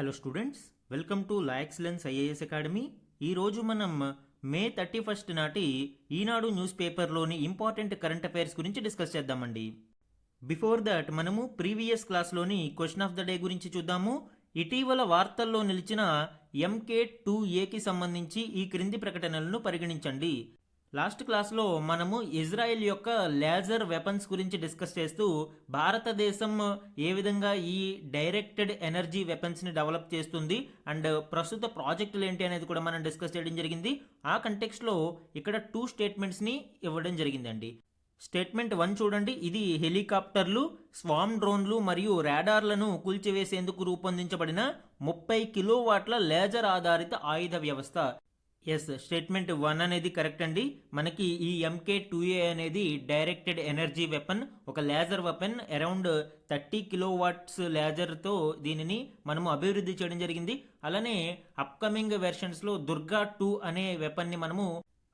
Hello students, welcome to la excellence IAS academy. ఈరోజు మనం May 31 నాటి ఈనాడు న్యూస్ పేపర్లోని ఇంపార్టెంట్ కరెంట్ అఫైర్స్ గురించి డిస్కస్ చేద్దామండి. బిఫోర్ దట్ మనము ప్రీవియస్ క్లాస్లోని క్వశ్చన్ ఆఫ్ ద డే గురించి చూద్దాము. ఇటీవల వార్తల్లో నిలిచిన MK2A సంబంధించి ఈ క్రింది ప్రకటనలను పరిగణించండి. లాస్ట్ క్లాస్లో మనము ఇజ్రాయెల్ యొక్క లేజర్ వెపన్స్ గురించి డిస్కస్ చేస్తూ భారతదేశం ఏ విధంగా ఈ డైరెక్టెడ్ ఎనర్జీ వెపన్స్ని డెవలప్ చేస్తుంది అండ్ ప్రస్తుత ప్రాజెక్టులు ఏంటి అనేది కూడా మనం డిస్కస్ చేయడం జరిగింది. ఆ కంటెక్స్ట్లో ఇక్కడ 2 స్టేట్మెంట్స్ని ఇవ్వడం జరిగిందండి. స్టేట్మెంట్ 1 చూడండి, ఇది హెలికాప్టర్లు, స్వామ్ డ్రోన్లు మరియు రాడార్లను కూల్చివేసేందుకు రూపొందించబడిన 30 కిలోవాట్ల లేజర్ ఆధారిత ఆయుధ వ్యవస్థ. ఎస్, స్టేట్మెంట్ 1 అనేది కరెక్ట్ అండి. మనకి ఈ MK2A అనేది డైరెక్టెడ్ ఎనర్జీ వెపన్, ఒక లేజర్ వెపన్. అరౌండ్ 30 కిలోవాట్స్ లేజర్తో దీనిని మనము అభివృద్ధి చేయడం జరిగింది. అలానే అప్కమింగ్ వెర్షన్స్లో దుర్గా 2 అనే వెపన్ని మనము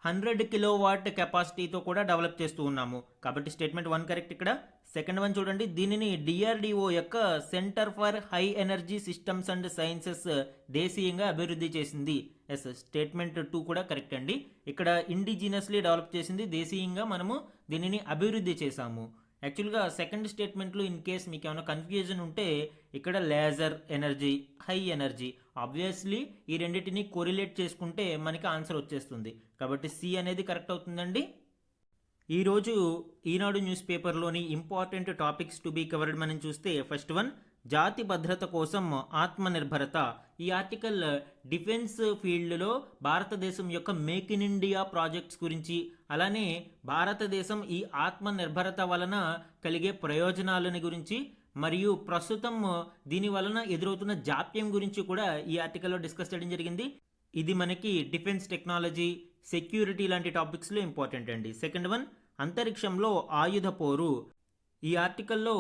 100 కిలోవాట్ కెపాసిటీతో కూడా డెవలప్ చేస్తూ ఉన్నాము. కాబట్టి స్టేట్మెంట్ 1 కరెక్ట్. ఇక్కడ సెకండ్ 1 చూడండి, దీనిని DRDO యొక్క centre for high energy systems and sciences దేశీయంగా అభివృద్ధి చేసింది. ఎస్, స్టేట్మెంట్ 2 కూడా కరెక్ట్ అండి. ఇక్కడ ఇండిజినస్లీ డెవలప్ చేసింది, దేశీయంగా మనము దీనిని అభివృద్ధి చేశాము. యాక్చువల్గా సెకండ్ స్టేట్మెంట్లో ఇన్ కేస్ మీకు ఏమైనా కన్ఫ్యూజన్ ఉంటే ఇక్కడ laser energy, high energy, obviously ఈ రెండింటిని కోరిలేట్ చేసుకుంటే మనకి ఆన్సర్ వచ్చేస్తుంది. కాబట్టి సి అనేది కరెక్ట్ అవుతుందండి. ఈరోజు ఈనాడు న్యూస్ పేపర్లోని important topics to be covered మనం చూస్తే ఫస్ట్ 1, జాతి భద్రత కోసం ఆత్మనిర్భరత. ఈ ఆర్టికల్ డిఫెన్స్ ఫీల్డ్లో భారతదేశం యొక్క మేక్ ఇన్ ఇండియా ప్రాజెక్ట్స్ గురించి, అలానే భారతదేశం ఈ ఆత్మనిర్భరత వలన కలిగే ప్రయోజనాలని గురించి మరియు ప్రస్తుతం దీని వలన ఎదురవుతున్న జాప్యం గురించి కూడా ఈ ఆర్టికల్లో డిస్కస్ చేయడం జరిగింది. ఇది మనకి డిఫెన్స్ టెక్నాలజీ, సెక్యూరిటీ లాంటి టాపిక్స్లో ఇంపార్టెంట్ అండి. సెకండ్ 1, అంతరిక్షంలో ఆయుధ పోరు. ఈ ఆర్టికల్లో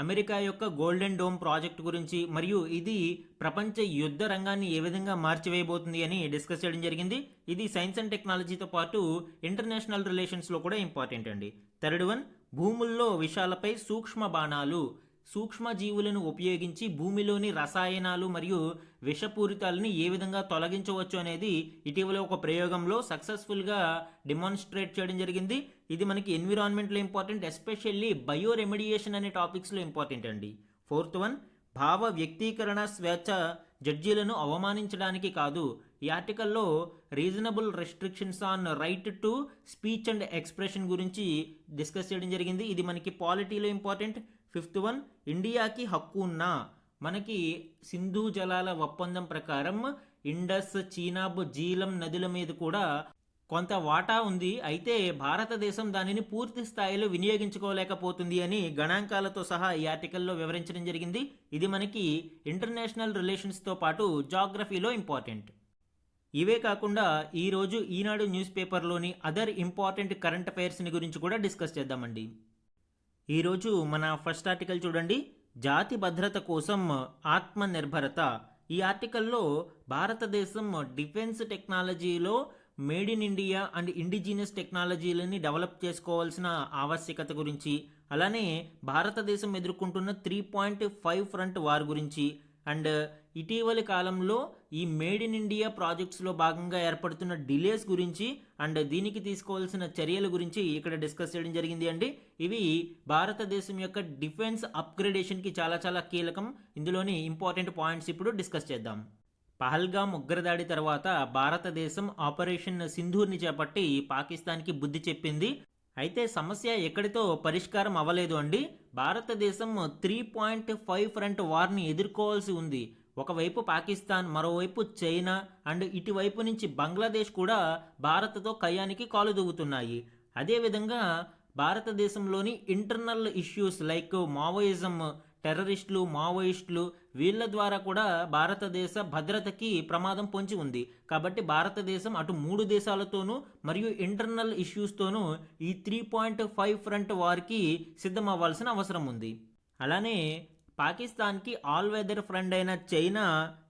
అమెరికా యొక్క గోల్డెన్ డోమ్ ప్రాజెక్ట్ గురించి మరియు ఇది ప్రపంచ యుద్ధ రంగాన్ని ఏ విధంగా మార్చివేయబోతుంది అని డిస్కస్ చేయడం జరిగింది. ఇది సైన్స్ అండ్ టెక్నాలజీతో పాటు ఇంటర్నేషనల్ రిలేషన్స్లో కూడా ఇంపార్టెంట్ అండి. థర్డ్ 1, భూముల్లో విషాలపై సూక్ష్మ బాణాలు. సూక్ష్మజీవులను ఉపయోగించి భూమిలోని రసాయనాలు మరియు విషపూరితాలని ఏ విధంగా తొలగించవచ్చు అనేది ఇటీవల ఒక ప్రయోగంలో సక్సెస్ఫుల్గా డెమాన్స్ట్రేట్ చేయడం జరిగింది. ఇది మనకి ఎన్విరాన్మెంట్లో ఇంపార్టెంట్, ఎస్పెషల్లీ బయో రెమెడియేషన్ అనే టాపిక్స్లో ఇంపార్టెంట్ అండి. ఫోర్త్ 1, భావ వ్యక్తీకరణ స్వేచ్ఛ జడ్జీలను అవమానించడానికి కాదు. ఈ ఆర్టికల్లో reasonable restrictions on right to speech and expression గురించి డిస్కస్ చేయడం జరిగింది. ఇది మనకి పాలిటీలో ఇంపార్టెంట్. ఫిఫ్త్ 1, ఇండియాకి హక్కు ఉన్నా. మనకి సింధు జలాల ఒప్పందం ప్రకారం ఇండస్, చీనాబ్, జీలం నదుల మీద కూడా కొంత వాటా ఉంది. అయితే భారతదేశం దానిని పూర్తి స్థాయిలో వినియోగించుకోలేకపోతుంది అని గణాంకాలతో సహా ఈ ఆర్టికల్లో వివరించడం జరిగింది. ఇది మనకి ఇంటర్నేషనల్ రిలేషన్స్తో పాటు జాగ్రఫీలో ఇంపార్టెంట్. ఇవే కాకుండా ఈరోజు Eenadu news పేపర్లోని other important current అఫైర్స్ని గురించి కూడా డిస్కస్ చేద్దామండి. ఈరోజు మన ఫస్ట్ ఆర్టికల్ చూడండి, జాతి భద్రత కోసం ఆత్మనిర్భరత. ఈ ఆర్టికల్లో భారతదేశం డిఫెన్స్ టెక్నాలజీలో made in India and indigenous టెక్నాలజీలని డెవలప్ చేసుకోవాల్సిన ఆవశ్యకత గురించి, అలానే భారతదేశం ఎదుర్కొంటున్న 3.5 ఫ్రంట్ వార్ గురించి అండ్ ఇటీవలి కాలంలో ఈ మేడ్ ఇన్ ఇండియా ప్రాజెక్ట్స్లో భాగంగా ఏర్పడుతున్న డిలేస్ గురించి అండ్ దీనికి తీసుకోవాల్సిన చర్యల గురించి ఇక్కడ డిస్కస్ చేయడం జరిగింది అండి. ఇవి భారతదేశం యొక్క డిఫెన్స్ అప్గ్రేడేషన్కి చాలా చాలా కీలకం. ఇందులోని ఇంపార్టెంట్ పాయింట్స్ ఇప్పుడు డిస్కస్ చేద్దాం. పహల్గామ్ ఉగ్రదాడి తర్వాత భారతదేశం ఆపరేషన్ సింధూర్ని చేపట్టి పాకిస్తాన్కి బుద్ధి చెప్పింది. అయితే సమస్య ఎక్కడితో పరిష్కారం అవ్వలేదు అండి. భారతదేశం 3.5 ఫ్రంట్ వార్ని ఎదుర్కోవాల్సి ఉంది. ఒకవైపు పాకిస్తాన్, మరోవైపు చైనా అండ్ ఇటువైపు నుంచి బంగ్లాదేశ్ కూడా భారత్తో కయ్యానికి కాలు దువ్వుతున్నాయి. అదేవిధంగా భారతదేశంలోని ఇంటర్నల్ ఇష్యూస్ లైక్ మావోయిజం, టెర్రరిస్టులు, మావోయిస్టులు వీళ్ళ ద్వారా కూడా భారతదేశ భద్రతకి ప్రమాదం పొంచి ఉంది. కాబట్టి భారతదేశం అటు 3 దేశాలతోనూ మరియు ఇంటర్నల్ ఇష్యూస్తోనూ ఈ 3.5 ఫ్రంట్ వార్కి సిద్ధం అవ్వాల్సిన అవసరం ఉంది. అలానే పాకిస్తాన్కి ఆల్ వెదర్ ఫ్రెండ్ అయిన చైనా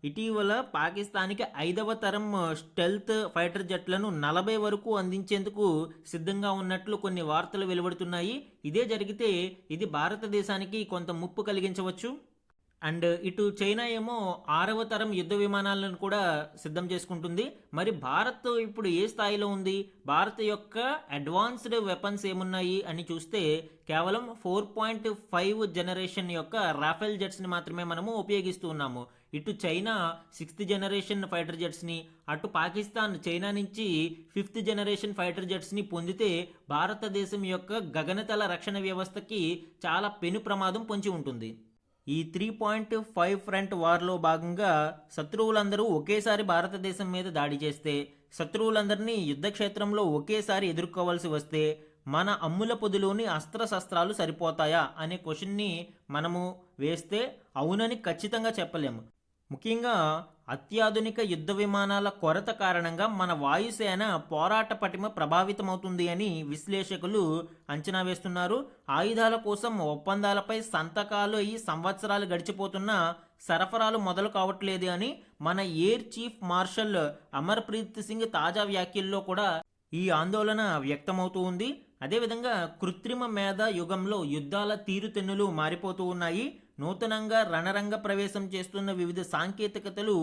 ఇటీవల పాకిస్తాన్కి 5వ తరం స్టెల్త్ ఫైటర్ జెట్లను 40 వరకు అందించేందుకు సిద్ధంగా ఉన్నట్లు కొన్ని వార్తలు వెలువడుతున్నాయి. ఇదే జరిగితే ఇది భారతదేశానికి కొంత ముప్పు కలిగించవచ్చు. అండ్ ఇటు చైనా ఏమో 6వ తరం యుద్ధ విమానాలను కూడా సిద్ధం చేసుకుంటుంది. మరి భారత్ ఇప్పుడు ఏ స్థాయిలో ఉంది, భారత్ యొక్క అడ్వాన్స్డ్ వెపన్స్ ఏమున్నాయి అని చూస్తే కేవలం 4.5 జనరేషన్ యొక్క రాఫెల్ జెట్స్ని మాత్రమే మనము ఉపయోగిస్తూ ఉన్నాము. ఇటు చైనా 6th జనరేషన్ ఫైటర్ జెట్స్ని, అటు పాకిస్తాన్ చైనా నుంచి 5th జనరేషన్ ఫైటర్ జెట్స్ని పొందితే భారతదేశం యొక్క గగనతల రక్షణ వ్యవస్థకి చాలా పెను ప్రమాదం పొంచి ఉంటుంది. ఈ 3.5 ఫ్రంట్ వార్లో భాగంగా శత్రువులందరూ ఒకేసారి భారతదేశం మీద దాడి చేస్తే, శత్రువులందరినీ యుద్ధక్షేత్రంలో ఒకేసారి ఎదుర్కోవాల్సి వస్తే మన అమ్ముల పొదిలోని అస్త్రశస్త్రాలు సరిపోతాయా అనే క్వశ్చన్ని మనము వేస్తే అవునని ఖచ్చితంగా చెప్పలేము. ముఖ్యంగా అత్యాధునిక యుద్ధ విమానాల కొరత కారణంగా మన వాయుసేన పోరాట పటిమ ప్రభావితమవుతుంది అని విశ్లేషకులు అంచనా వేస్తున్నారు. ఆయుధాల కోసం ఒప్పందాలపై సంతకాలు అయ్యి సంవత్సరాలు గడిచిపోతున్నా సరఫరాలు మొదలు కావట్లేదు అని మన air chief marshal Amarpreet Singh తాజా వ్యాఖ్యల్లో కూడా ఈ ఆందోళన వ్యక్తమవుతూ ఉంది. అదేవిధంగా కృత్రిమ మేధ యుగంలో యుద్ధాల తీరుతెన్నులు మారిపోతూ ఉన్నాయి. నూతనంగా రణరంగ ప్రవేశం చేస్తున్న వివిధ సాంకేతికతలు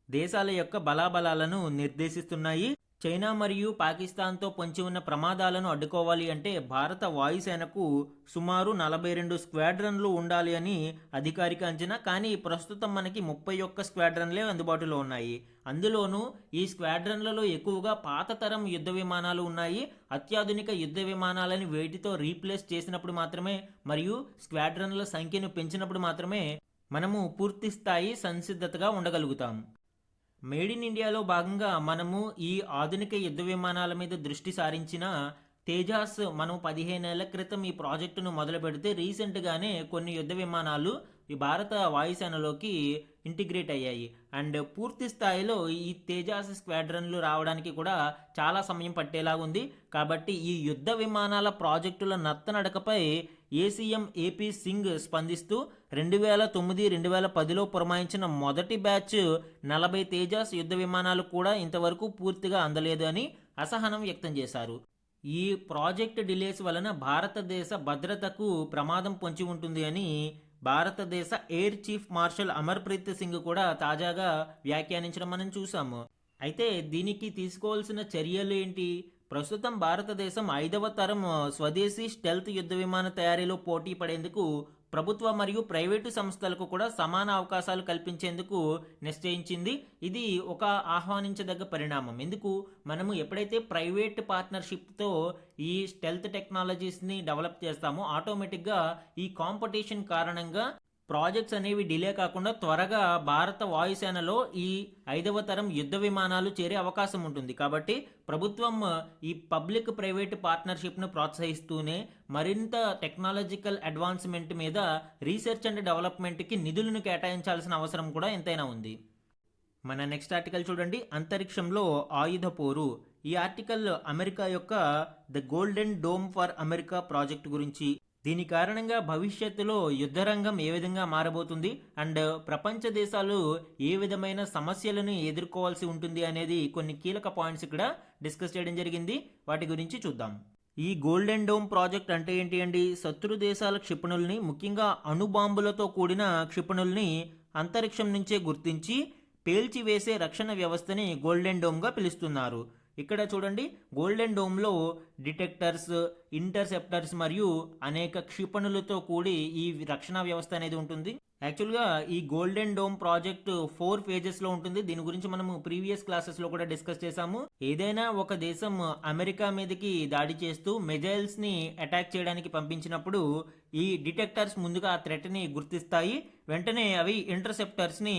దేశాల యొక్క బలాబలాలను నిర్దేశిస్తున్నాయి. చైనా మరియు పాకిస్తాన్తో పొంచి ఉన్న ప్రమాదాలను అడ్డుకోవాలి అంటే భారత వాయుసేనకు సుమారు 42 స్క్వాడ్రన్లు ఉండాలి అని అధికారిక అంచనా. కానీ ప్రస్తుతం మనకి 31 స్క్వాడ్రన్లే అందుబాటులో ఉన్నాయి. అందులోనూ ఈ స్క్వాడ్రన్లలో ఎక్కువగా పాత తరం యుద్ధ విమానాలు ఉన్నాయి. అత్యాధునిక యుద్ధ విమానాలని వేటితో రీప్లేస్ చేసినప్పుడు మాత్రమే మరియు స్క్వాడ్రన్ల సంఖ్యను పెంచినప్పుడు మాత్రమే మనము పూర్తి స్థాయి సంసిద్ధతగా ఉండగలుగుతాం. మేడ్ ఇన్ ఇండియాలో భాగంగా మనము ఈ ఆధునిక యుద్ధ విమానాల మీద దృష్టి సారించిన తేజాస్ మనం 15 ఏళ్ల క్రితం ఈ ప్రాజెక్టును మొదలు పెడితే రీసెంట్గానే కొన్ని యుద్ధ విమానాలు ఈ భారత వాయుసేనలోకి ఇంటిగ్రేట్ అయ్యాయి. అండ్ పూర్తి స్థాయిలో ఈ తేజాస్ స్క్వాడ్రన్లు రావడానికి కూడా చాలా సమయం పట్టేలా ఉంది. కాబట్టి ఈ యుద్ధ విమానాల ప్రాజెక్టుల నత్తనడకపై ఏసీఎం ఏపీ సింగ్ స్పందిస్తూ 2009-2010లో పురమాయించిన మొదటి బ్యాచ్ 40 తేజాస్ యుద్ధ విమానాలు కూడా ఇంతవరకు పూర్తిగా అందలేదు అని అసహనం వ్యక్తం చేశారు. ఈ ప్రాజెక్ట్ డిలేస్ వలన భారతదేశ భద్రతకు ప్రమాదం పొంచి ఉంటుంది అని భారతదేశ air chief marshal Amarpreet Singh కూడా తాజాగా వ్యాఖ్యానించడం మనం చూసాము. అయితే దీనికి తీసుకోవాల్సిన చర్యలు ఏంటి? ప్రస్తుతం భారతదేశం 5వ తరం స్వదేశీ స్టెల్త్ యుద్ధ విమాన తయారీలో పోటీ పడేందుకు ప్రభుత్వ మరియు ప్రైవేటు సంస్థలకు కూడా సమాన అవకాశాలు కల్పించేందుకు నిశ్చయించింది. ఇది ఒక ఆహ్వానించదగ్గ పరిణామం. ఎందుకు? మనము ఎప్పుడైతే ప్రైవేట్ పార్ట్నర్షిప్తో ఈ స్టెల్త్ టెక్నాలజీస్ని డెవలప్ చేస్తామో ఆటోమేటిక్గా ఈ కాంపిటీషన్ కారణంగా ప్రాజెక్ట్స్ అనేవి డిలే కాకుండా త్వరగా భారత వాయుసేనలో ఈ 5వ తరం యుద్ధ విమానాలు చేరే అవకాశం ఉంటుంది. కాబట్టి ప్రభుత్వం ఈ పబ్లిక్ ప్రైవేట్ పార్ట్నర్షిప్ను ప్రోత్సహిస్తూనే మరింత టెక్నాలజికల్ అడ్వాన్స్మెంట్ మీద రీసెర్చ్ అండ్ డెవలప్మెంట్కి నిధులను కేటాయించాల్సిన అవసరం కూడా ఎంతైనా ఉంది. మన నెక్స్ట్ ఆర్టికల్ చూడండి, అంతరిక్షంలో ఆయుధ పోరు. ఈ ఆర్టికల్ అమెరికా యొక్క the golden dome for America project గురించి, దీని కారణంగా భవిష్యత్తులో యుద్ధరంగం ఏ విధంగా మారబోతుంది అండ్ ప్రపంచ దేశాలు ఏ విధమైన సమస్యలను ఎదుర్కోవాల్సి ఉంటుంది అనేది కొన్ని కీలక పాయింట్స్ ఇక్కడ డిస్కస్ చేయడం జరిగింది. వాటి గురించి చూద్దాం. ఈ గోల్డెన్ డోమ్ ప్రాజెక్ట్ అంటే ఏంటి అండి? శత్రు దేశాల క్షిపణుల్ని, ముఖ్యంగా అణుబాంబులతో కూడిన క్షిపణుల్ని అంతరిక్షం నుంచే గుర్తించి పేల్చివేసే రక్షణ వ్యవస్థని గోల్డెన్ డోమ్గా పిలుస్తున్నారు. ఇక్కడ చూడండి, గోల్డెన్ డోమ్లో డిటెక్టర్స్, ఇంటర్సెప్టర్స్ మరియు అనేక క్షిపణులతో కూడి ఈ రక్షణ వ్యవస్థ అనేది ఉంటుంది. యాక్చువల్గా ఈ గోల్డెన్ డోమ్ ప్రాజెక్ట్ 4 ఫేజెస్లో ఉంటుంది. దీని గురించి మనము ప్రీవియస్ క్లాసెస్లో కూడా డిస్కస్ చేసాము. ఏదైనా ఒక దేశం అమెరికా మీదకి దాడి చేస్తూ మిజైల్స్ని అటాక్ చేయడానికి పంపించినప్పుడు ఈ డిటెక్టర్స్ ముందుగా ఆ థ్రెట్ని గుర్తిస్తాయి. వెంటనే అవి ఇంటర్సెప్టర్స్ని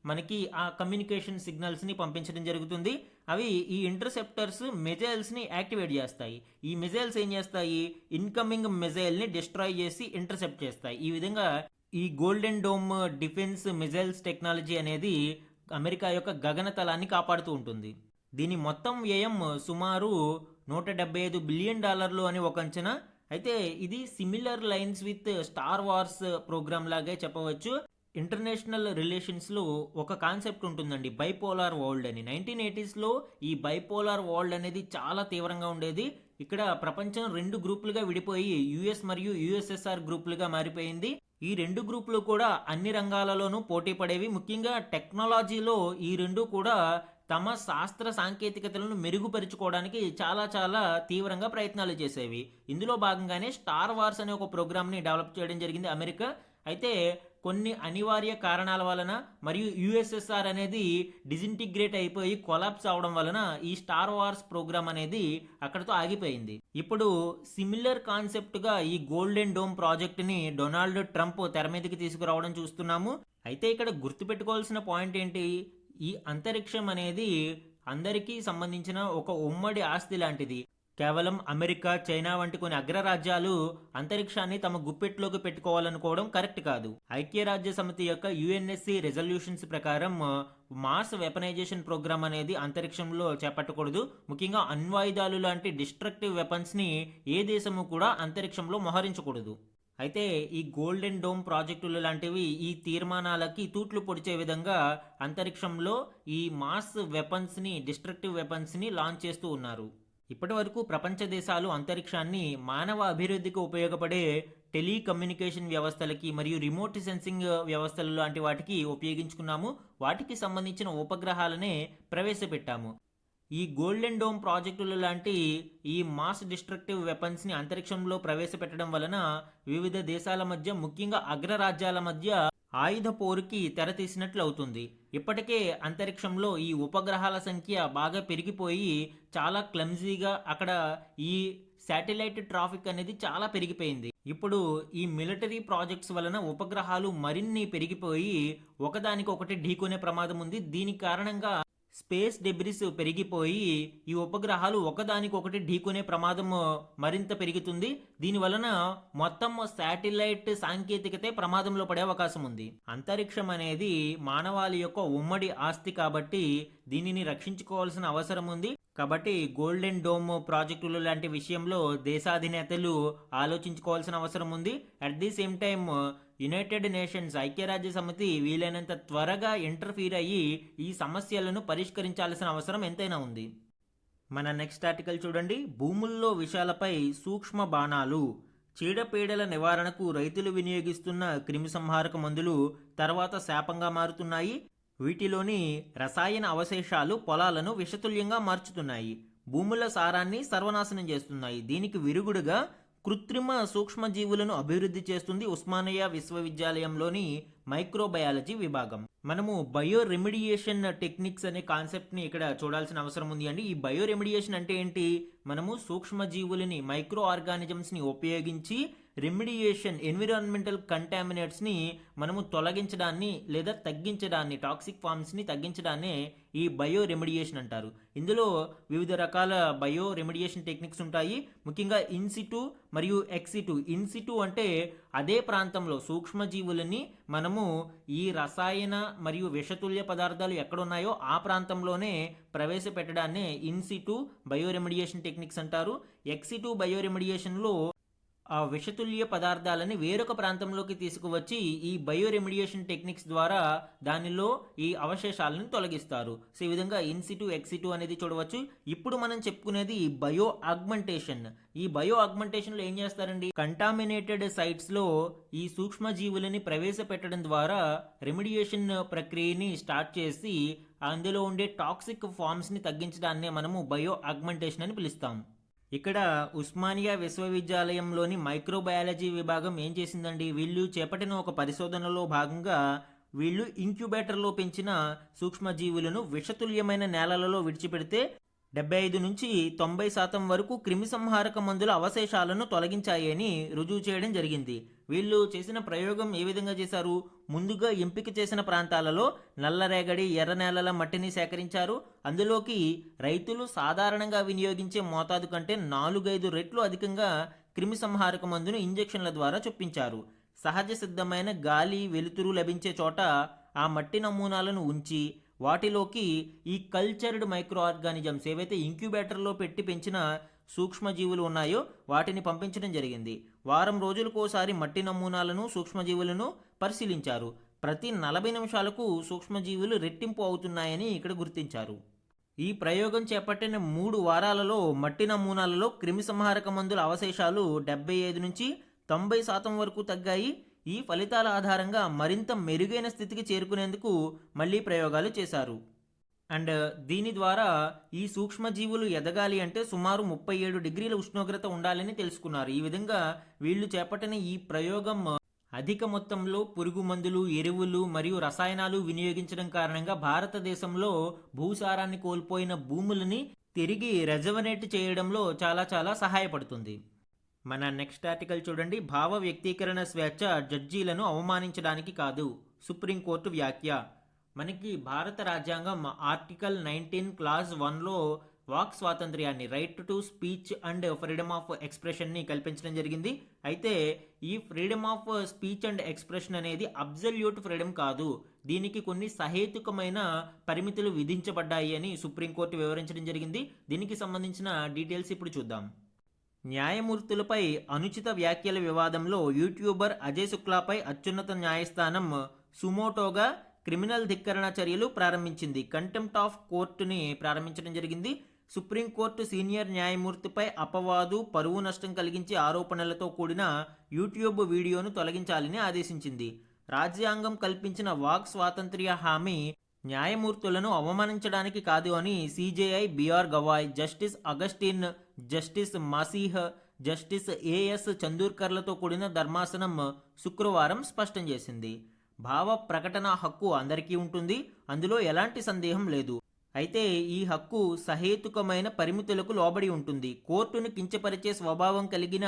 మనకి ఆ కమ్యూనికేషన్ సిగ్నల్స్ని పంపించడం జరుగుతుంది. అవి ఈ ఇంటర్సెప్టర్స్ మిజైల్స్ని యాక్టివేట్ చేస్తాయి. ఈ మిజైల్స్ ఏం చేస్తాయి? ఇన్కమింగ్ మిజైల్ని డిస్ట్రాయ్ చేసి ఇంటర్సెప్ట్ చేస్తాయి. ఈ విధంగా ఈ golden dome defence missiles technology అనేది అమెరికా యొక్క గగనతలాన్ని కాపాడుతూ ఉంటుంది. దీని మొత్తం వ్యయం సుమారు $175 బిలియన్ అని ఒక అంచనా. అయితే ఇది similar lines with star wars program లాగే చెప్పవచ్చు. ఇంటర్నేషనల్ రిలేషన్స్లో ఒక కాన్సెప్ట్ ఉంటుందండి, బైపోలార్ వరల్డ్ అని. 1980sలో ఈ బైపోలార్ వరల్డ్ అనేది చాలా తీవ్రంగా ఉండేది. ఇక్కడ ప్రపంచం 2 గ్రూపులుగా విడిపోయి యుఎస్ మరియు యుఎస్ఎస్ఆర్ గ్రూపులుగా మారిపోయింది. ఈ రెండు గ్రూపులు కూడా అన్ని రంగాలలోనూ పోటీ పడేవి. ముఖ్యంగా టెక్నాలజీలో ఈ రెండు కూడా తమ శాస్త్ర సాంకేతికతలను మెరుగుపరుచుకోవడానికి చాలా చాలా తీవ్రంగా ప్రయత్నాలు చేసేవి. ఇందులో భాగంగానే స్టార్ వార్స్ అనే ఒక ప్రోగ్రామ్ని డెవలప్ చేయడం జరిగింది అమెరికా. అయితే కొన్ని అనివార్య కారణాల వలన మరియు యుఎస్ఎస్ఆర్ అనేది డిజింటిగ్రేట్ అయిపోయి కొలాప్స్ అవడం వలన ఈ స్టార్ వార్స్ ప్రోగ్రామ్ అనేది అక్కడితో ఆగిపోయింది. ఇప్పుడు సిమిలర్ కాన్సెప్ట్గా ఈ గోల్డెన్ డోమ్ ప్రాజెక్ట్ని డొనాల్డ్ ట్రంప్ తెర మీదకి తీసుకురావడం చూస్తున్నాము. అయితే ఇక్కడ గుర్తుపెట్టుకోవాల్సిన పాయింట్ ఏంటి, ఈ అంతరిక్షం అనేది అందరికీ సంబంధించిన ఒక ఉమ్మడి ఆస్తి లాంటిది. కేవలం అమెరికా, చైనా వంటి కొన్ని అగ్రరాజ్యాలు అంతరిక్షాన్ని తమ గుప్పెట్లోకి పెట్టుకోవాలనుకోవడం కరెక్ట్ కాదు. ఐక్యరాజ్య సమితి యొక్క యుఎన్ఎస్సి రెజల్యూషన్స్ ప్రకారం మాస్ వెపనైజేషన్ ప్రోగ్రామ్ అనేది అంతరిక్షంలో చేపట్టకూడదు. ముఖ్యంగా అణ్వాయుధాలు లాంటి డిస్ట్రక్టివ్ వెపన్స్ని ఏ దేశము కూడా అంతరిక్షంలో మోహరించకూడదు. అయితే ఈ గోల్డెన్ డోమ్ ప్రాజెక్టులు లాంటివి ఈ తీర్మానాలకి తూట్లు పొడిచే విధంగా అంతరిక్షంలో ఈ మాస్ వెపన్స్ని, డిస్ట్రక్టివ్ వెపన్స్ని లాంచ్ చేస్తూ ఉన్నారు. ఇప్పటి వరకు ప్రపంచ దేశాలు అంతరిక్షాన్ని మానవ అభివృద్ధికి ఉపయోగపడే టెలికమ్యూనికేషన్ వ్యవస్థలకి మరియు రిమోట్ సెన్సింగ్ వ్యవస్థలు లాంటి వాటికి ఉపయోగించుకున్నాము. వాటికి సంబంధించిన ఉపగ్రహాలనే ప్రవేశపెట్టాము. ఈ గోల్డెన్ డోమ్ ప్రాజెక్టులు లాంటి ఈ మాస్ డిస్ట్రక్టివ్ వెపన్స్ని అంతరిక్షంలో ప్రవేశపెట్టడం వలన వివిధ దేశాల మధ్య, ముఖ్యంగా అగ్రరాజ్యాల మధ్య ఆయుధ పోరుకి తెరతీసినట్లు అవుతుంది. ఇప్పటికే అంతరిక్షంలో ఈ ఉపగ్రహాల సంఖ్య బాగా పెరిగిపోయి చాలా క్లమ్జీగా అక్కడ ఈ శాటిలైట్ ట్రాఫిక్ అనేది చాలా పెరిగిపోయింది. ఇప్పుడు ఈ మిలిటరీ ప్రాజెక్ట్స్ వలన ఉపగ్రహాలు మరిన్ని పెరిగిపోయి ఒకదానికొకటి ఢీకొనే ప్రమాదం ఉంది. దీనికి కారణంగా స్పేస్ డెబ్రిస్ పెరిగిపోయి ఈ ఉపగ్రహాలు ఒకదానికొకటి ఢీకొనే ప్రమాదం మరింత పెరుగుతుంది. దీని వలన మొత్తం శాటిలైట్ సాంకేతికతే ప్రమాదంలో పడే అవకాశం ఉంది. అంతరిక్షం అనేది మానవాళి యొక్క ఉమ్మడి ఆస్తి కాబట్టి దీనిని రక్షించుకోవాల్సిన అవసరం ఉంది. కాబట్టి గోల్డెన్ డోమ్ ప్రాజెక్టులు లాంటి విషయంలో దేశాధినేతలు ఆలోచించుకోవాల్సిన అవసరం ఉంది. At the same time United nations, ఐక్యరాజ్య సమితి వీలైనంత త్వరగా ఇంటర్ఫీర్ అయ్యి ఈ సమస్యలను పరిష్కరించాల్సిన అవసరం ఎంతైనా ఉంది. మన నెక్స్ట్ ఆర్టికల్ చూడండి. భూముల్లో విషాలపై సూక్ష్మ బాణాలు. చీడపీడల నివారణకు రైతులు వినియోగిస్తున్న క్రిమిసంహారక మందులు తర్వాత శాపంగా మారుతున్నాయి. వీటిలోని రసాయన అవశేషాలు పొలాలను విషతుల్యంగా మార్చుతున్నాయి, భూముల సారాన్ని సర్వనాశనం చేస్తున్నాయి. దీనికి విరుగుడుగా కృత్రిమ సూక్ష్మజీవులను అభివృద్ధి చేస్తుంది ఉస్మానియా విశ్వవిద్యాలయంలోని మైక్రోబయాలజీ విభాగం. మనము బయో రెమిడియేషన్ టెక్నిక్స్ అనే కాన్సెప్ట్ని ఇక్కడ చూడాల్సిన అవసరం ఉంది అండి. ఈ బయో రెమిడియేషన్ అంటే ఏంటి? మనము సూక్ష్మజీవులని, మైక్రో ఆర్గానిజమ్స్ని ఉపయోగించి రెమిడియేషన్, ఎన్విరాన్మెంటల్ కంటామినేట్స్ని మనము తొలగించడాన్ని లేదా తగ్గించడాన్ని, టాక్సిక్ ఫార్మ్స్ని తగ్గించడాన్నే ఈ బయో రెమిడియేషన్ అంటారు. ఇందులో వివిధ రకాల బయో రెమిడియేషన్ టెక్నిక్స్ ఉంటాయి. ముఖ్యంగా ఇన్సిటు మరియు ఎక్సిటు. ఇన్సిటు అంటే అదే ప్రాంతంలో సూక్ష్మజీవులని మనము ఈ రసాయన మరియు విషతుల్య పదార్థాలు ఎక్కడున్నాయో ఆ ప్రాంతంలోనే ప్రవేశపెట్టడాన్నే ఇన్సిటు బయో రెమిడియేషన్ టెక్నిక్స్ అంటారు. ఎక్సిటు బయో రెమిడియేషన్లో ఆ విషతుల్య పదార్థాలని వేరొక ప్రాంతంలోకి తీసుకువచ్చి ఈ బయో రెమిడియేషన్ టెక్నిక్స్ ద్వారా దానిలో ఈ అవశేషాలను తొలగిస్తారు. సో ఈ విధంగా ఇన్సిటు, ఎక్సిటు అనేది చూడవచ్చు. ఇప్పుడు మనం చెప్పుకునేది బయో ఆగ్మెంటేషన్. ఈ బయో ఆగ్మెంటేషన్లో ఏం చేస్తారండి? కంటామినేటెడ్ సైట్స్లో ఈ సూక్ష్మజీవులని ప్రవేశపెట్టడం ద్వారా రెమిడియేషన్ ప్రక్రియని స్టార్ట్ చేసి అందులో ఉండే టాక్సిక్ ఫార్మ్స్ని తగ్గించడాన్నే మనము బయో ఆగ్మెంటేషన్ అని పిలుస్తాం. ఇక్కడ ఉస్మానియా విశ్వవిద్యాలయంలోని మైక్రోబయాలజీ విభాగం ఏం చేసిందండి? వీళ్ళు చేపట్టిన ఒక పరిశోధనలో భాగంగా వీళ్ళు ఇంక్యుబేటర్లో పెంచిన సూక్ష్మజీవులను విషతుల్యమైన నేలలలో విడిచిపెడితే 75 నుంచి 90% వరకు క్రిమిసంహారక మందుల అవశేషాలను తొలగించాయని రుజువు చేయడం జరిగింది. వీళ్ళు చేసిన ప్రయోగం ఏ విధంగా చేశారు? ముందుగా ఎంపిక చేసిన ప్రాంతాలలో నల్లరేగడి, ఎర్ర నేలల మట్టిని సేకరించారు. అందులోకి రైతులు సాధారణంగా వినియోగించే మోతాదు కంటే 4-5 రెట్లు అధికంగా క్రిమిసంహారక మందును ఇంజెక్షన్ల ద్వారా చొప్పించారు. సహజ సిద్ధమైన గాలి, వెలుతురు లభించే చోట ఆ మట్టి నమూనాలను ఉంచి వాటిలోకి ఈ కల్చర్డ్ మైక్రో ఆర్గానిజమ్స్, ఏవైతే ఇంక్యుబేటర్లో పెట్టి పెంచిన సూక్ష్మజీవులు ఉన్నాయో వాటిని పంపించడం జరిగింది. వారం రోజులకోసారి మట్టి నమూనాలను, సూక్ష్మజీవులను పరిశీలించారు. ప్రతి 40 నిమిషాలకు సూక్ష్మజీవులు రెట్టింపు అవుతున్నాయని ఇక్కడ గుర్తించారు. ఈ ప్రయోగం చేపట్టిన 3 వారాలలో మట్టి నమూనాలలో క్రిమిసంహారక మందుల అవశేషాలు 75 నుంచి 90% వరకు తగ్గాయి. ఈ ఫలితాల ఆధారంగా మరింత మెరుగైన స్థితికి చేరుకునేందుకు మళ్ళీ ప్రయోగాలు చేశారు. అండ్ దీని ద్వారా ఈ సూక్ష్మజీవులు ఎదగాలి అంటే సుమారు 37 డిగ్రీల ఉష్ణోగ్రత ఉండాలని తెలుసుకున్నారు. ఈ విధంగా వీళ్ళు చేపట్టిన ఈ ప్రయోగం అధిక మొత్తంలో పురుగు మందులు, ఎరువులు మరియు రసాయనాలు వినియోగించడం కారణంగా భారతదేశంలో భూసారాన్ని కోల్పోయిన భూములని తిరిగి రెజవనేట్ చేయడంలో చాలా సహాయపడుతుంది. మన నెక్స్ట్ ఆర్టికల్ చూడండి. భావ వ్యక్తీకరణ స్వేచ్ఛ జడ్జీలను అవమానించడానికి కాదు, సుప్రీంకోర్టు వ్యాఖ్య. మనకి భారత రాజ్యాంగం ఆర్టికల్ 19 క్లాజ్ 1లో వాక్ స్వాతంత్ర్యాన్ని, right to speech and freedom of ఎక్స్ప్రెషన్ని కల్పించడం జరిగింది. అయితే ఈ freedom of speech and expression అనేది అబ్జల్యూట్ ఫ్రీడమ్ కాదు, దీనికి కొన్ని సహేతుకమైన పరిమితులు విధించబడ్డాయి అని సుప్రీంకోర్టు వివరించడం జరిగింది. దీనికి సంబంధించిన డీటెయిల్స్ ఇప్పుడు చూద్దాం. న్యాయమూర్తులపై అనుచిత వ్యాఖ్యల వివాదంలో యూట్యూబర్ అజయ్ శుక్లాపై అత్యున్నత న్యాయస్థానం సుమోటోగా క్రిమినల్ ధిక్కరణ చర్యలు ప్రారంభించింది. కంటెంప్ట్ ఆఫ్ కోర్టుని ప్రారంభించడం జరిగింది. సుప్రీంకోర్టు సీనియర్ న్యాయమూర్తిపై అపవాదు, పరువు నష్టం కలిగించే ఆరోపణలతో కూడిన యూట్యూబ్ వీడియోను తొలగించాలని ఆదేశించింది. రాజ్యాంగం కల్పించిన వాక్ స్వాతంత్ర్య హామీ న్యాయమూర్తులను అవమానించడానికి కాదు అని CJI BR Gavai, justice Augustine, justice Masih, justice AS చందూర్కర్లతో కూడిన ధర్మాసనం శుక్రవారం స్పష్టం చేసింది. భావ ప్రకటన హక్కు అందరికీ ఉంటుంది, అందులో ఎలాంటి సందేహం లేదు. అయితే ఈ హక్కు సహేతుకమైన పరిమితులకు లోబడి ఉంటుంది. కోర్టును కించపరిచే స్వభావం కలిగిన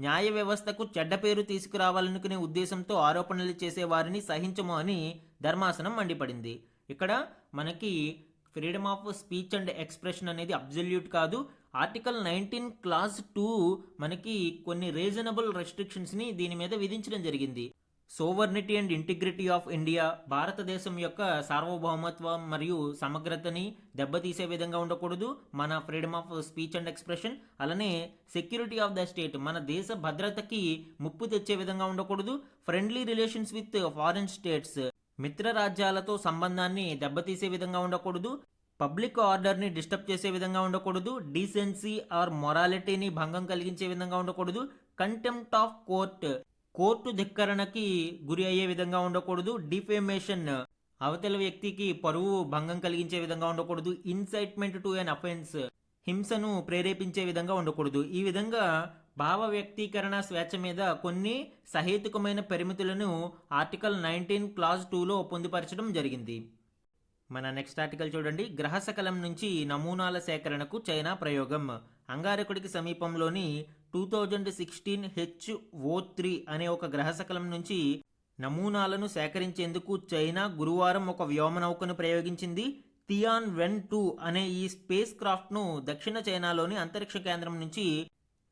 న్యాయ వ్యవస్థకు చెడ్డ పేరు తీసుకురావాలనుకునే ఉద్దేశంతో ఆరోపణలు చేసే వారిని సహించము అని ధర్మాసనం మండిపడింది. ఇక్కడ మనకి freedom of speech and expression అనేది అబ్జల్యూట్ కాదు. ఆర్టికల్ 19 క్లాజ్ 2 మనకి కొన్ని రీజనబుల్ రెస్ట్రిక్షన్స్ని దీని మీద విధించడం జరిగింది. Sovereignty and integrity of India, భారతదేశం యొక్క సార్వభౌమత్వం మరియు సమగ్రతని దెబ్బతీసే విధంగా ఉండకూడదు మన freedom of speech and expression. అలానే సెక్యూరిటీ ఆఫ్ ద స్టేట్, మన దేశ భద్రతకి ముప్పు తెచ్చే విధంగా ఉండకూడదు. Friendly relations with foreign states, మిత్ర రాజ్యాలతో సంబంధాన్ని దెబ్బతీసే విధంగా ఉండకూడదు. పబ్లిక్ ఆర్డర్ని డిస్టర్బ్ చేసే విధంగా ఉండకూడదు. డీసెన్సీ ఆర్ మొరాలిటీని భంగం కలిగించే విధంగా ఉండకూడదు. కంటెంప్ట్ ఆఫ్ కోర్టు ధిక్కరణకి గురి అయ్యే విధంగా ఉండకూడదు. డిఫేమేషన్, అవతల వ్యక్తికి పరువు భంగం కలిగించే విధంగా ఉండకూడదు. ఇన్సైట్మెంట్ టు ఎన్ అఫెన్స్, హింసను ప్రేరేపించే విధంగా ఉండకూడదు. ఈ విధంగా భావ వ్యక్తీకరణ స్వేచ్ఛ మీద కొన్ని సహేతుకమైన పరిమితులను ఆర్టికల్ 19 క్లాజ్ 2లో పొందుపరచడం జరిగింది. మన నెక్స్ట్ ఆర్టికల్ చూడండి. గ్రహశకలం నుంచి నమూనాల సేకరణకు చైనా ప్రయోగం. అంగారకుడికి సమీపంలోని 2016 HO3 అనే ఒక గ్రహశకలం నుంచి నమూనాలను సేకరించేందుకు చైనా గురువారం ఒక వ్యోమనౌకను ప్రయోగించింది. తియాన్వెన్-2 అనే ఈ స్పేస్ క్రాఫ్ట్ను దక్షిణ చైనాలోని అంతరిక్ష కేంద్రం నుంచి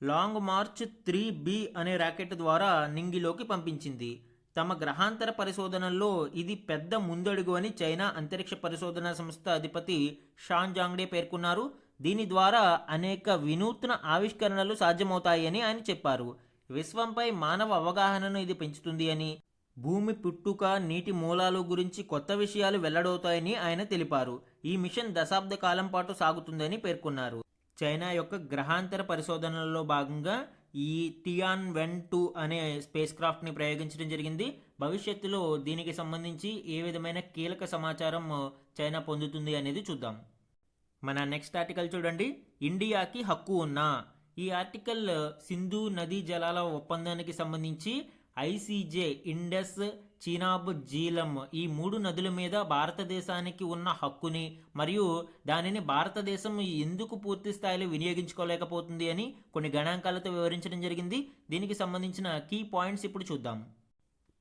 లాంగ్ మార్చ్ 3B అనే రాకెట్ ద్వారా నింగిలోకి పంపించింది. తమ గ్రహాంతర పరిశోధనల్లో ఇది పెద్ద ముందడుగు అని చైనా అంతరిక్ష పరిశోధనా సంస్థ అధిపతి షాన్ జాంగ్డే పేర్కొన్నారు. దీని ద్వారా అనేక వినూత్న ఆవిష్కరణలు సాధ్యమవుతాయని ఆయన చెప్పారు. విశ్వంపై మానవ అవగాహనను ఇది పెంచుతుంది అని, భూమి పుట్టుక, నీటి మూలాలు గురించి కొత్త విషయాలు వెల్లడవుతాయని ఆయన తెలిపారు. ఈ మిషన్ దశాబ్ద కాలం పాటు సాగుతుందని పేర్కొన్నారు. చైనా యొక్క గ్రహాంతర పరిశోధనలలో భాగంగా ఈ తియాన్వెన్-2 అనే స్పేస్ క్రాఫ్ట్ని ప్రయోగించడం జరిగింది. భవిష్యత్తులో దీనికి సంబంధించి ఏ విధమైన కీలక సమాచారం చైనా పొందుతుంది అనేది చూద్దాం. మన నెక్స్ట్ ఆర్టికల్ చూడండి. ఇండియాకి హక్కు ఉన్నా. ఈ ఆర్టికల్ సింధు నదీ జలాల ఒప్పందానికి సంబంధించి ఐసీజే, ఇండస్, చీనాబ్, జీలం ఈ 3 నదుల మీద భారతదేశానికి ఉన్న హక్కుని మరియు దానిని భారతదేశం ఎందుకు పూర్తి స్థాయిలో వినియోగించుకోలేకపోతుంది అని కొన్ని గణాంకాలతో వివరించడం జరిగింది. దీనికి సంబంధించిన కీ పాయింట్స్ ఇప్పుడు చూద్దాం.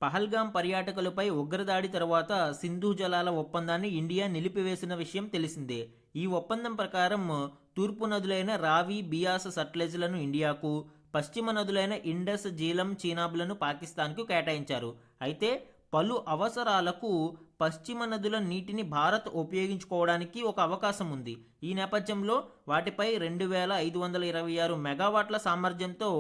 పహల్గాం పర్యాటకులపై ఉగ్రదాడి తర్వాత సింధు జలాల ఒప్పందాన్ని ఇండియా నిలిపివేసిన విషయం తెలిసిందే. ఈ ఒప్పందం ప్రకారం తూర్పు నదులైన రావి, బియాస్, సట్లెజ్లను ఇండియాకు, పశ్చిమ నదులైన ఇండస్, జీలం, చీనాబ్లను పాకిస్తాన్కు కేటాయించారు. అయితే పలు అవసరాలకు పశ్చిమ నదుల నీటిని భారత్ ఉపయోగించుకోవడానికి ఒక అవకాశం ఉంది. ఈ నేపథ్యంలో వాటిపై 2526 మెగావాట్ల సామర్థ్యంతో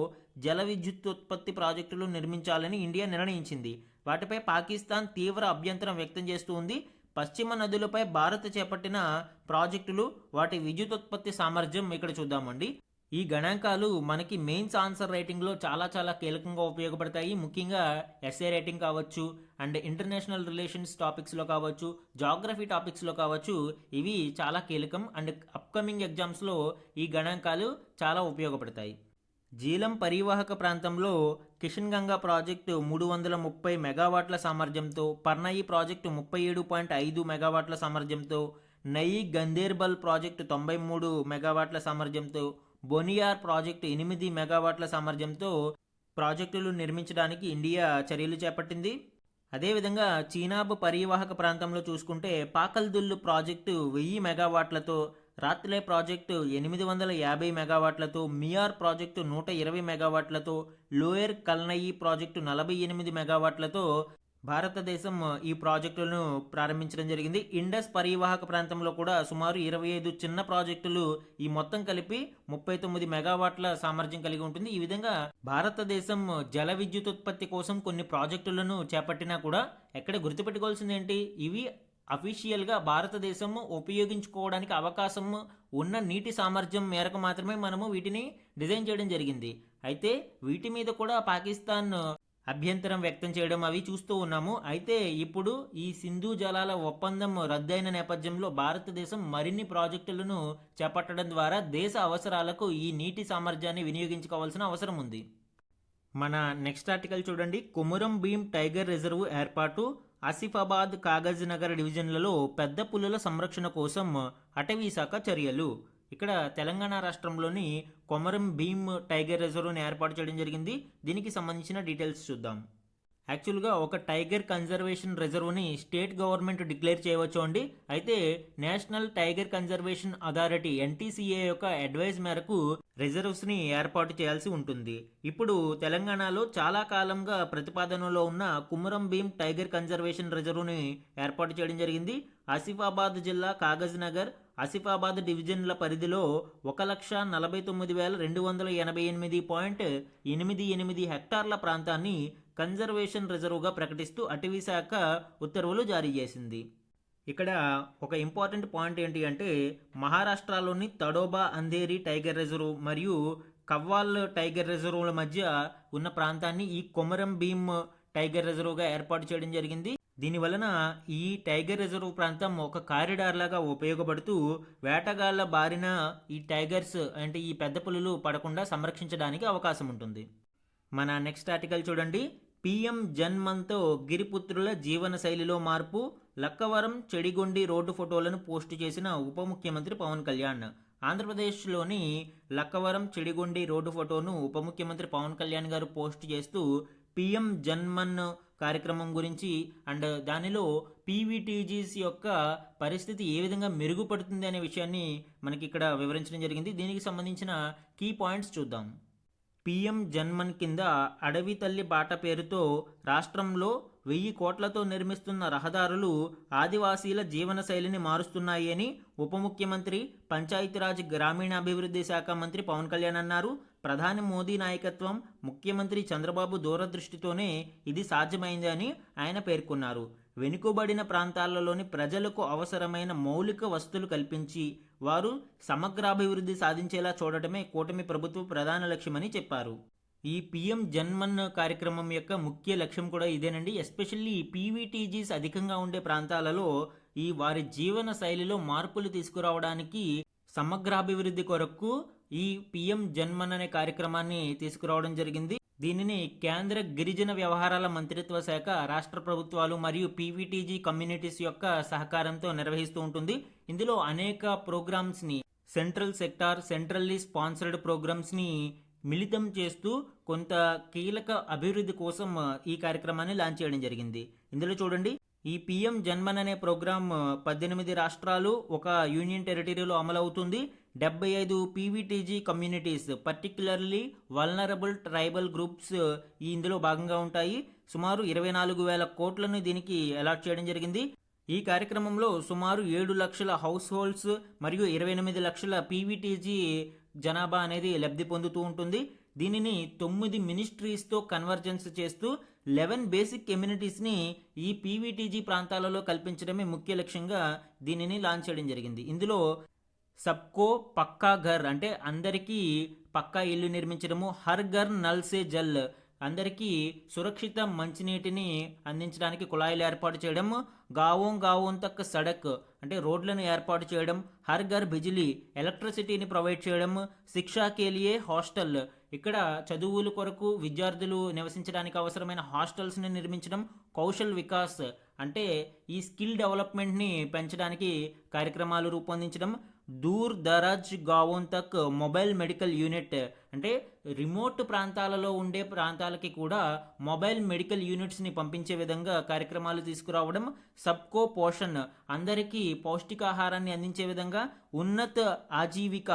జల విద్యుతోత్పత్తి ప్రాజెక్టులు నిర్మించాలని ఇండియా నిర్ణయించింది. వాటిపై పాకిస్తాన్ తీవ్ర అభ్యంతరం వ్యక్తం చేస్తూ ఉంది. పశ్చిమ నదులపై భారత్ చేపట్టిన ప్రాజెక్టులు, వాటి విద్యుతోత్పత్తి సామర్థ్యం ఇక్కడ చూద్దామండి. ఈ గణాంకాలు మనకి మెయిన్స్ ఆన్సర్ రైటింగ్లో చాలా కీలకంగా ఉపయోగపడతాయి. ముఖ్యంగా ఎస్ఏ రైటింగ్ కావచ్చు, అండ్ ఇంటర్నేషనల్ రిలేషన్స్ టాపిక్స్లో కావచ్చు, జాగ్రఫీ టాపిక్స్లో కావచ్చు, ఇవి చాలా కీలకం. అండ్ అప్కమింగ్ ఎగ్జామ్స్లో ఈ గణాంకాలు చాలా ఉపయోగపడతాయి. జీలం పరివాహక ప్రాంతంలో కిషన్ గంగా ప్రాజెక్టు 330 మెగావాట్ల సామర్థ్యంతో, పర్నయి ప్రాజెక్టు 37.5 మెగావాట్ల సామర్థ్యంతో, నయి గందేర్బల్ ప్రాజెక్టు 93 మెగావాట్ల సామర్థ్యంతో, బొనియార్ ప్రాజెక్టు 8 మెగావాట్ల సామర్థ్యంతో ప్రాజెక్టులు నిర్మించడానికి ఇండియా చర్యలు చేపట్టింది. అదేవిధంగా చీనాబ్ పరివాహక ప్రాంతంలో చూసుకుంటే పాకల్దుల్లు ప్రాజెక్టు 1000 మెగావాట్లతో, రాత్లే ప్రాజెక్టు 850 మెగావాట్లతో, మియార్ ప్రాజెక్టు 120 మెగావాట్లతో, లోయర్ కల్నయి ప్రాజెక్టు 48 మెగావాట్లతో భారతదేశం ఈ ప్రాజెక్టులను ప్రారంభించడం జరిగింది. ఇండస్ పరివాహక ప్రాంతంలో కూడా సుమారు 25 చిన్న ప్రాజెక్టులు, ఈ మొత్తం కలిపి 39 మెగావాట్ల సామర్థ్యం కలిగి ఉంటుంది. ఈ విధంగా భారతదేశం జల విద్యుత్ ఉత్పత్తి కోసం కొన్ని ప్రాజెక్టులను చేపట్టినా కూడా ఎక్కడ గుర్తుపెట్టుకోవాల్సింది ఏంటి, ఇవి అఫీషియల్గా భారతదేశం ఉపయోగించుకోవడానికి అవకాశం ఉన్న నీటి సామర్థ్యం మేరకు మాత్రమే మనము వీటిని డిజైన్ చేయడం జరిగింది. అయితే వీటి మీద కూడా పాకిస్తాన్ అభ్యంతరం వ్యక్తం చేయడం అవి చూస్తూ ఉన్నాము. అయితే ఇప్పుడు ఈ సింధు జలాల ఒప్పందం రద్దయిన నేపథ్యంలో భారతదేశం మరిన్ని ప్రాజెక్టులను చేపట్టడం ద్వారా దేశ అవసరాలకు ఈ నీటి సామర్థ్యాన్ని వినియోగించుకోవాల్సిన అవసరం ఉంది. మన నెక్స్ట్ ఆర్టికల్ చూడండి. కొమురం భీం టైగర్ రిజర్వ్ ఏర్పాటు, ఆసిఫాబాద్, కాగజ్ నగర్ డివిజన్లలో పెద్ద పులుల సంరక్షణ కోసం అటవీ శాఖ చర్యలు. ఇక్కడ తెలంగాణ రాష్ట్రంలోని కొమరం భీం టైగర్ రిజర్వ్ని ఏర్పాటు చేయడం జరిగింది. దీనికి సంబంధించిన డీటెయిల్స్ చూద్దాం. యాక్చువల్గా ఒక టైగర్ కన్జర్వేషన్ రిజర్వ్ని స్టేట్ గవర్నమెంట్ డిక్లేర్ చేయవచ్చు అండి. అయితే national tiger conservation authority NTCA యొక్క అడ్వైజ్ మేరకు రిజర్వ్స్ని ఏర్పాటు చేయాల్సి ఉంటుంది. ఇప్పుడు తెలంగాణలో చాలా కాలంగా ప్రతిపాదనలో ఉన్న కొమురం భీం టైగర్ కన్జర్వేషన్ రిజర్వ్ని ఏర్పాటు చేయడం జరిగింది. ఆసిఫాబాద్ జిల్లా కాగజ్ నగర్, ఆసిఫాబాద్ డివిజన్ల పరిధిలో 1,49,288.88 హెక్టార్ల ప్రాంతాన్ని కన్జర్వేషన్ రిజర్వ్గా ప్రకటిస్తూ అటవీ శాఖ ఉత్తర్వులు జారీ చేసింది. ఇక్కడ ఒక ఇంపార్టెంట్ పాయింట్ ఏంటి అంటే, మహారాష్ట్రలోని తడోబా అంధేరి టైగర్ రిజర్వ్ మరియు కవ్వాల్ టైగర్ రిజర్వ్ల మధ్య ఉన్న ప్రాంతాన్ని ఈ కొమరం భీం టైగర్ రిజర్వ్గా ఏర్పాటు చేయడం జరిగింది. దీనివలన ఈ టైగర్ రిజర్వ్ ప్రాంతం ఒక కారిడార్ లాగా ఉపయోగపడుతూ వేటగాళ్ల బారిన ఈ టైగర్స్ అంటే ఈ పెద్ద పులులు పడకుండా సంరక్షించడానికి అవకాశం ఉంటుంది. మన నెక్స్ట్ ఆర్టికల్ చూడండి. PM జన్మన్తో గిరిపుత్రుల జీవన శైలిలో మార్పు, లక్కవరం చెడిగొండి రోడ్డు ఫోటోలను పోస్టు చేసిన ఉప ముఖ్యమంత్రి పవన్ కళ్యాణ్. ఆంధ్రప్రదేశ్లోని లక్కవరం చెడిగొండి రోడ్డు ఫోటోను ఉప ముఖ్యమంత్రి పవన్ కళ్యాణ్ గారు పోస్ట్ చేస్తూ PM జన్మన్ కార్యక్రమం గురించి అండ్ దానిలో PVTGs యొక్క పరిస్థితి ఏ విధంగా మెరుగుపడుతుంది అనే విషయాన్ని మనకి ఇక్కడ వివరించడం జరిగింది. దీనికి సంబంధించిన కీ పాయింట్స్ చూద్దాం. PM జన్మన్ కింద అడవి తల్లి బాట పేరుతో రాష్ట్రంలో 1000 కోట్లతో నిర్మిస్తున్న రహదారులు ఆదివాసీల జీవన శైలిని మారుస్తున్నాయి అని ఉప ముఖ్యమంత్రి, పంచాయతీరాజ్ గ్రామీణాభివృద్ధి శాఖ మంత్రి పవన్ కళ్యాణ్ అన్నారు. ప్రధాని మోదీ నాయకత్వం, ముఖ్యమంత్రి చంద్రబాబు దూరదృష్టితోనే ఇది సాధ్యమైంది అని ఆయన పేర్కొన్నారు. వెనుకబడిన ప్రాంతాలలోని ప్రజలకు అవసరమైన మౌలిక వసతులు కల్పించి వారు సమగ్రాభివృద్ధి సాధించేలా చూడటమే కూటమి ప్రభుత్వ ప్రధాన లక్ష్యమని చెప్పారు. ఈ PM జన్మన్ కార్యక్రమం యొక్క ముఖ్య లక్ష్యం కూడా ఇదేనండి. ఎస్పెషల్లీ PVTGs అధికంగా ఉండే ప్రాంతాలలో ఈ వారి జీవన శైలిలో మార్పులు తీసుకురావడానికి సమగ్రాభివృద్ధి కొరకు ఈ PM జన్మన్ అనే కార్యక్రమాన్ని తీసుకురావడం జరిగింది. దీనిని కేంద్ర గిరిజన వ్యవహారాల మంత్రిత్వ శాఖ, రాష్ట్ర ప్రభుత్వాలు మరియు PVTG కమ్యూనిటీస్ యొక్క సహకారంతో నిర్వహిస్తూ ఉంటుంది. ఇందులో అనేక ప్రోగ్రామ్స్ని, సెంట్రల్ సెక్టార్, సెంట్రల్లీ స్పాన్సర్డ్ ప్రోగ్రామ్స్ని మిళితం చేస్తూ కొంత కీలక అభివృద్ధి కోసం ఈ కార్యక్రమాన్ని లాంచ్ చేయడం జరిగింది. ఇందులో చూడండి, ఈ PM జన్మన్ అనే ప్రోగ్రాం 18 రాష్ట్రాలు, ఒక యూనియన్ టెరిటరీలో అమలవుతుంది. 75 PVTG communities, particularly vulnerable tribal groups ఇందులో భాగంగా ఉంటాయి. సుమారు 24,000 కోట్లను దీనికి అలాట్ చేయడం జరిగింది. ఈ కార్యక్రమంలో సుమారు 7 లక్షల హౌస్ హోల్డ్స్ మరియు 28 లక్షల PVTG జనాభా అనేది లబ్ధి పొందుతూ ఉంటుంది. దీనిని 9 మినిస్ట్రీస్తో కన్వర్జెన్స్ చేస్తూ 11 బేసిక్ కమ్యూనిటీస్ని ఈ PVTG ప్రాంతాలలో కల్పించడమే ముఖ్య లక్ష్యంగా దీనిని లాంచ్ చేయడం జరిగింది. ఇందులో సబ్కో పక్కా ఘర్ అంటే అందరికీ పక్కా ఇల్లు నిర్మించడము, హర్ ఘర్ నల్ సే జల్ అందరికీ సురక్షిత మంచినీటిని అందించడానికి కుళాయిలు ఏర్పాటు చేయడం, గావోం గావోం తక్ సడక్ అంటే రోడ్లను ఏర్పాటు చేయడం, హర్ ఘర్ బిజిలీ ఎలక్ట్రిసిటీని ప్రొవైడ్ చేయడం, శిక్షా కేలియే హాస్టల్ ఇక్కడ చదువుల కొరకు విద్యార్థులు నివసించడానికి అవసరమైన హాస్టల్స్ని నిర్మించడం, కౌశల్ వికాస్ అంటే ఈ స్కిల్ డెవలప్మెంట్ని పెంచడానికి కార్యక్రమాలు రూపొందించడం, దూర్ దరాజ్ గావోన్ తక్ మొబైల్ మెడికల్ యూనిట్ అంటే రిమోట్ ప్రాంతాలలో ఉండే ప్రాంతాలకి కూడా మొబైల్ మెడికల్ యూనిట్స్ని పంపించే విధంగా కార్యక్రమాలు తీసుకురావడం, సబ్కో పోషణ్ అందరికీ పౌష్టికాహారాన్ని అందించే విధంగా ఉన్నత ఆజీవిక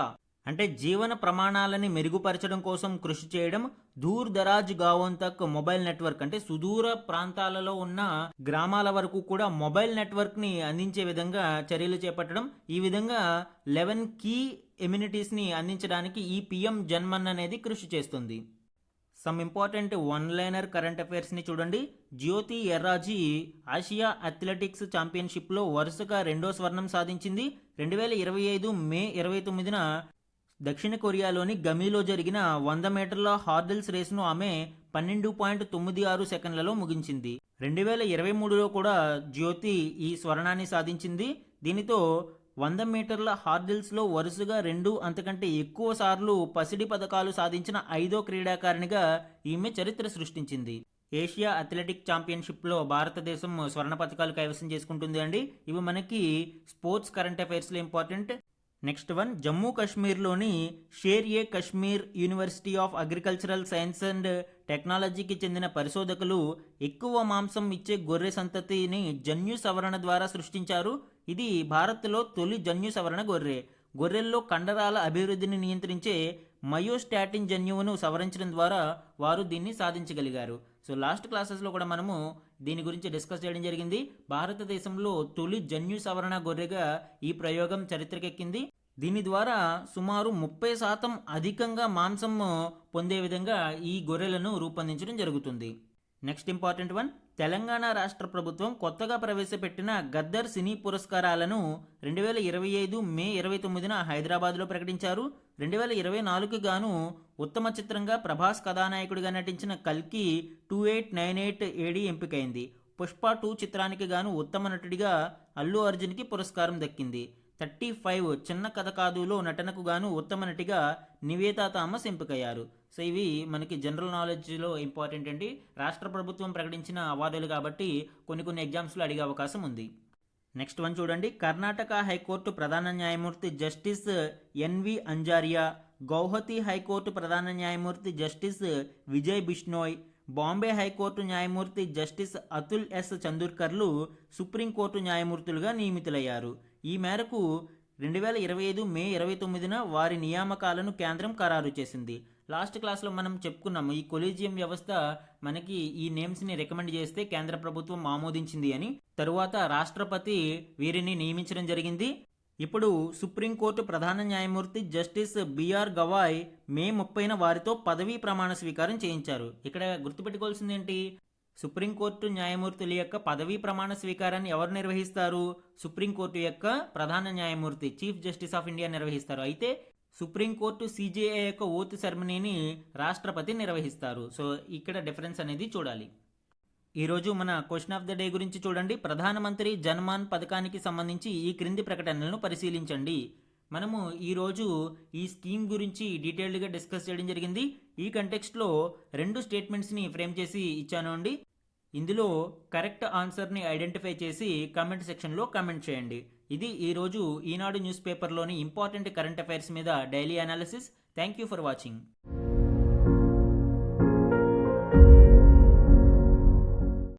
అంటే జీవన ప్రమాణాలని మెరుగుపరచడం కోసం కృషి చేయడం, దూర్ దరాజ్ గావోన్ తక్ మొబైల్ నెట్వర్క్ అంటే సుదూర ప్రాంతాలలో ఉన్న గ్రామాల వరకు కూడా మొబైల్ నెట్వర్క్ ని అందించే విధంగా చర్యలు చేపట్టడం. ఈ విధంగా 11 కీ ఎమ్యూనిటీస్ ని అందించడానికి ఈ పిఎం జన్మన్ అనేది కృషి చేస్తుంది. Some important one liner current affairs ని చూడండి. జ్యోతి ఎర్రాజీ ఆసియా అథ్లెటిక్స్ ఛాంపియన్షిప్ లో వరుసగా 2వ స్వర్ణం సాధించింది. 2025 మే 29న దక్షిణ కొరియాలోని గమీలో జరిగిన 100 మీటర్ల హార్డిల్స్ రేసును ఆమె 12.96 సెకండ్లలో ముగించింది. 2023లో కూడా జ్యోతి ఈ స్వర్ణాన్ని సాధించింది. దీనితో 100 మీటర్ల హార్డిల్స్లో వరుసగా 2 అంతకంటే ఎక్కువ సార్లు పసిడి పథకాలు సాధించిన 5వ క్రీడాకారిణిగా ఈమె చరిత్ర సృష్టించింది. ఏషియా అథ్లెటిక్ ఛాంపియన్షిప్లో భారతదేశం స్వర్ణ పథకాలు కైవసం చేసుకుంటుంది అండి. ఇవి మనకి స్పోర్ట్స్ కరెంట్ అఫైర్స్లో ఇంపార్టెంట్. నెక్స్ట్ వన్, జమ్మూ కాశ్మీర్లోని Sher e Kashmir university of agricultural science and టెక్నాలజీకి చెందిన పరిశోధకులు ఎక్కువ మాంసం ఇచ్చే గొర్రె సంతతిని జన్యు సవరణ ద్వారా సృష్టించారు. ఇది భారత్లో తొలి జన్యు సవరణ గొర్రె. గొర్రెల్లో కండరాల అభివృద్ధిని నియంత్రించే మయోస్టాటిన్ జన్యువును సవరించడం ద్వారా వారు దీన్ని సాధించగలిగారు. సో లాస్ట్ క్లాసెస్లో కూడా మనము దీని గురించి డిస్కస్ చేయడం జరిగింది. భారతదేశంలో తొలి జన్యు సవరణ గొర్రెగా ఈ ప్రయోగం చరిత్రకెక్కింది. దీని ద్వారా సుమారు 30% అధికంగా మాంసం పొందే విధంగా ఈ గొర్రెలను రూపొందించడం జరుగుతుంది. నెక్స్ట్ ఇంపార్టెంట్ వన్, తెలంగాణ రాష్ట్ర ప్రభుత్వం కొత్తగా ప్రవేశపెట్టిన గద్దర్ సినీ పురస్కారాలను 2025 మే 29న హైదరాబాద్లో ప్రకటించారు. 2024కి గాను ఉత్తమ చిత్రంగా ప్రభాస్ కథానాయకుడిగా నటించిన కల్కి 2898 AD ఎంపికైంది. పుష్ప 2 చిత్రానికి గాను ఉత్తమ నటుడిగా అల్లు అర్జున్కి పురస్కారం దక్కింది. 35 చిన్న కథ కాదులో నటనకు గాను ఉత్తమ నటిగా నివేతా థామస్ ఎంపికయ్యారు. సో ఇవి మనకి జనరల్ నాలెడ్జ్లో ఇంపార్టెంట్ అండి. రాష్ట్ర ప్రభుత్వం ప్రకటించిన అవార్డులు కాబట్టి కొన్ని ఎగ్జామ్స్లో అడిగే అవకాశం ఉంది. నెక్స్ట్ వన్ చూడండి. కర్ణాటక హైకోర్టు ప్రధాన న్యాయమూర్తి జస్టిస్ ఎన్వి అంజారియా, గౌహతి హైకోర్టు ప్రధాన న్యాయమూర్తి జస్టిస్ విజయ్ బిష్నోయ్, బాంబే హైకోర్టు న్యాయమూర్తి జస్టిస్ అతుల్ ఎస్ చందూర్కర్లు సుప్రీంకోర్టు న్యాయమూర్తులుగా నియమితులయ్యారు. ఈ మేరకు 2025 మే 29న వారి నియామకాలను కేంద్రం ఖరారు చేసింది. లాస్ట్ క్లాస్లో మనం చెప్పుకున్నాము ఈ కొలీజియం వ్యవస్థ మనకి ఈ నేమ్స్ని రికమెండ్ చేస్తే కేంద్ర ప్రభుత్వం ఆమోదించింది అని. తరువాత రాష్ట్రపతి వీరిని నియమించడం జరిగింది. ఇప్పుడు సుప్రీంకోర్టు ప్రధాన న్యాయమూర్తి జస్టిస్ బిఆర్ గవాయ్ మే 30న వారితో పదవీ ప్రమాణ స్వీకారం చేయించారు. ఇక్కడ గుర్తుపెట్టుకోవాల్సింది ఏంటి, సుప్రీంకోర్టు న్యాయమూర్తుల యొక్క పదవీ ప్రమాణ స్వీకారాన్ని ఎవరు నిర్వహిస్తారు? సుప్రీంకోర్టు యొక్క ప్రధాన న్యాయమూర్తి చీఫ్ జస్టిస్ ఆఫ్ ఇండియా నిర్వహిస్తారు. అయితే సుప్రీంకోర్టు సిజేఐ యొక్క ఓత్ సెరమనీని రాష్ట్రపతి నిర్వహిస్తారు. సో ఇక్కడ డిఫరెన్స్ అనేది చూడాలి. ఈరోజు మన క్వశ్చన్ ఆఫ్ ద డే గురించి చూడండి. ప్రధానమంత్రి జన్మాన్ పథకానికి సంబంధించి ఈ క్రింది ప్రకటనలను పరిశీలించండి. మనము ఈరోజు ఈ స్కీమ్ గురించి డీటెయిల్డ్గా డిస్కస్ చేయడం జరిగింది. ఈ కంటెక్స్ట్లో 2 స్టేట్మెంట్స్ని ఫ్రేమ్ చేసి ఇచ్చాను అండి. ఇందులో కరెక్ట్ ఆన్సర్ని ఐడెంటిఫై చేసి కామెంట్ సెక్షన్లో కామెంట్ చేయండి. ఇది ఈరోజు ఈనాడు న్యూస్ పేపర్లోని ఇంపార్టెంట్ కరెంట్ అఫైర్స్ మీద daily analysis. Thank you for watching.